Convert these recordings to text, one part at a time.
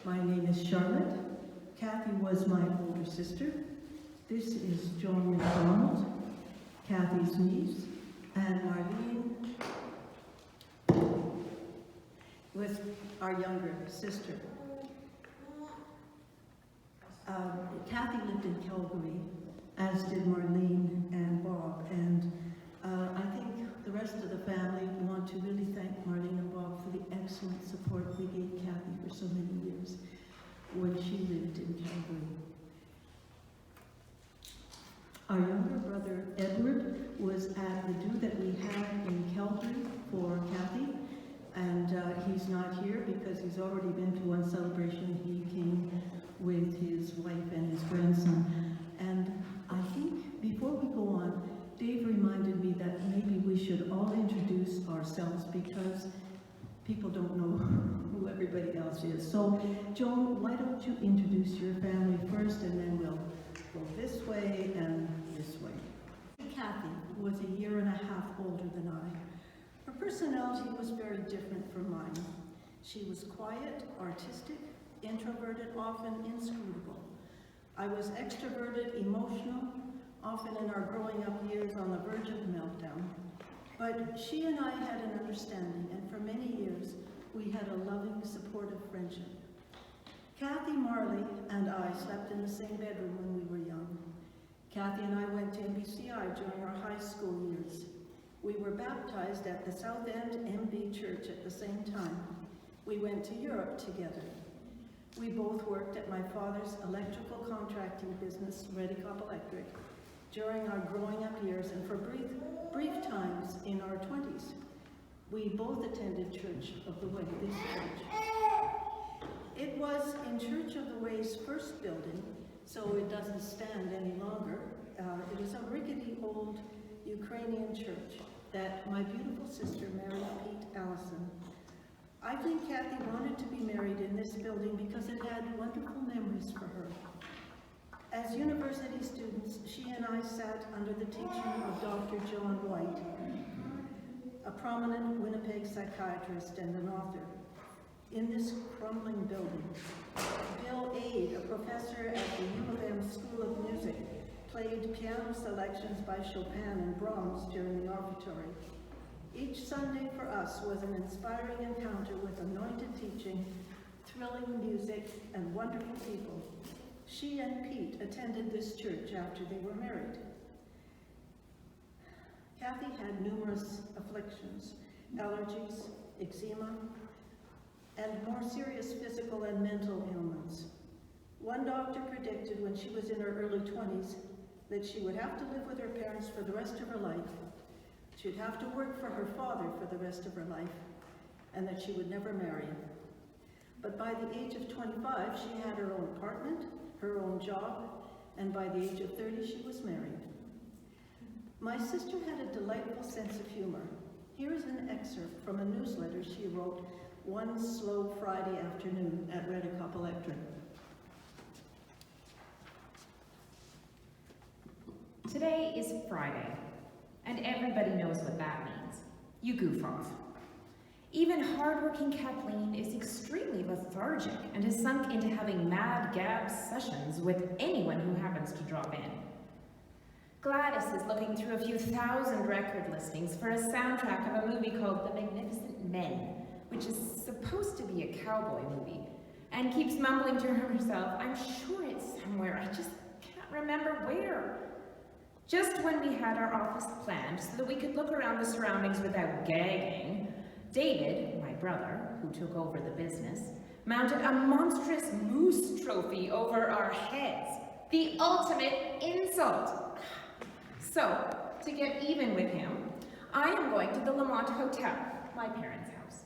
My name is Charlotte. Kathy was my older sister. This is Joan McDonald, Kathy's niece, and Marlene was our younger sister. Kathy lived in Calgary, as did Marlene and Bob, and I think the rest of the family want to really thank Marlene and Bob for the excellent support they gave Kathy for so many years when she lived in Calgary. Our younger brother, Edward, was at the do that we had in Calgary for Kathy, and he's not here because he's already been to one celebration. He came with his wife and his grandson. And I think before we go on, Dave reminded me that maybe we should all introduce ourselves because people don't know who everybody else is. So, Joan, why don't you introduce your family first, and then we'll go this way and this way. Kathy was a year and a half older than I. Her personality was very different from mine. She was quiet, artistic, introverted, often inscrutable. I was extroverted, emotional, often in our growing up years on the verge of meltdown. But she and I had an understanding, and for many years, we had a loving, supportive friendship. Kathy Marley and I slept in the same bedroom when we were young. Kathy and I went to MBCI during our high school years. We were baptized at the South End MB Church at the same time. We went to Europe together. We both worked at my father's electrical contracting business, Redicop Electric, during our growing up years and for brief times in our 20s. We both attended Church of the Way, this church. It was in Church of the Way's first building, so it doesn't stand any longer. It is a rickety old Ukrainian church that my beautiful sister married Pete Allison. I think Kathy wanted to be married in this building because it had wonderful memories for her. As university students, she and I sat under the teaching of Dr. John White, a prominent Winnipeg psychiatrist and an author. In this crumbling building, Bill Aid, a professor at the U of M School of Music, played piano selections by Chopin and Brahms during the offertory. Each Sunday for us was an inspiring encounter with anointed teaching, thrilling music, and wonderful people. She and Pete attended this church after they were married. Kathy had numerous afflictions, allergies, eczema, and more serious physical and mental ailments. One doctor predicted when she was in her early 20s that she would have to live with her parents for the rest of her life. She'd have to work for her father for the rest of her life, and that she would never marry. But by the age of 25, she had her own apartment, her own job, and by the age of 30, she was married. My sister had a delightful sense of humor. Here's an excerpt from a newsletter she wrote one slow Friday afternoon at Redicop Electric. Today is Friday, and everybody knows what that means. You goof off. Even hardworking Kathleen is extremely lethargic and has sunk into having mad gab sessions with anyone who happens to drop in. Gladys is looking through a few thousand record listings for a soundtrack of a movie called The Magnificent Men, which is supposed to be a cowboy movie, and keeps mumbling to herself, "I'm sure it's somewhere, I just can't remember where." Just when we had our office planned so that we could look around the surroundings without gagging, David, my brother, who took over the business, mounted a monstrous moose trophy over our heads. The ultimate insult. So, to get even with him, I am going to the Lamont Hotel, my parents' house,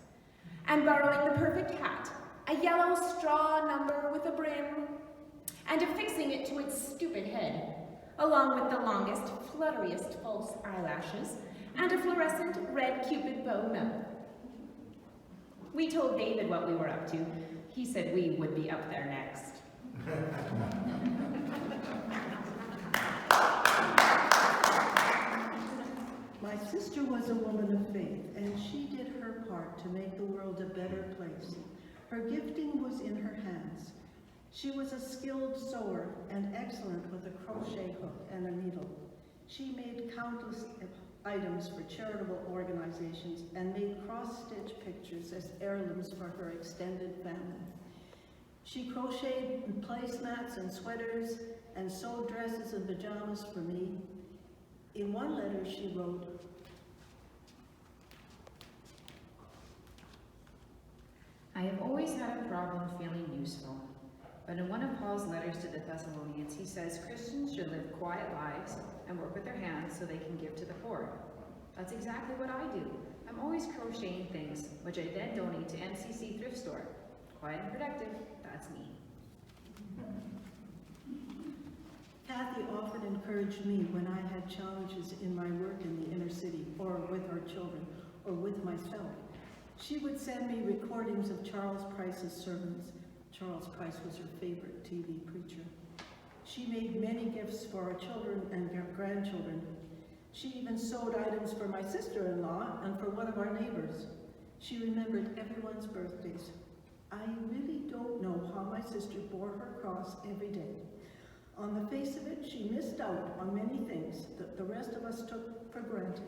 and borrowing the perfect hat, a yellow straw number with a brim, and affixing it to its stupid head, along with the longest, flutteriest false eyelashes, and a fluorescent red Cupid bow mouth. We told David what we were up to. He said we would be up there next. My sister was a woman of faith, and she did her part to make the world a better place. Her gifting was was in her hands. She was a skilled sewer and excellent with a crochet hook and a needle. She made countless items for charitable organizations and made cross-stitch pictures as heirlooms for her extended family. She crocheted placemats and sweaters and sewed dresses and pajamas for me. In one letter she wrote, I have always had a problem feeling useful, but in one of Paul's letters to the Thessalonians, he says Christians should live quiet lives and work with their hands so they can give to the poor. That's exactly what I do. I'm always crocheting things, which I then donate to MCC Thrift Store. Quiet and productive, that's me. Kathy often encouraged me when I had challenges in my work in the inner city, or with our children, or with myself. She would send me recordings of Charles Price's sermons. Charles Price was her favorite TV preacher. She made many gifts for our children and grandchildren. She even sewed items for my sister-in-law and for one of our neighbors. She remembered everyone's birthdays. I really don't know how my sister bore her cross every day. On the face of it, she missed out on many things that the rest of us took for granted.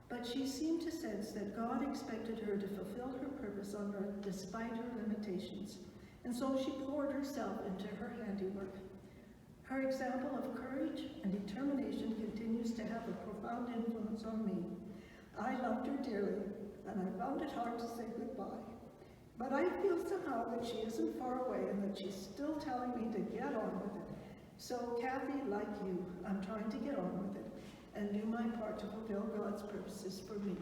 But she seemed to sense that God expected her to fulfill her purpose on earth despite her limitations, and so she poured herself into her handiwork. Her example of courage and determination continues to have a profound influence on me. I loved her dearly, and I found it hard to say goodbye. But I feel somehow that she isn't far away and that she's still telling me to get on with it. So, Kathy, like you, I'm trying to get on with it and do my part to fulfill God's purposes for me.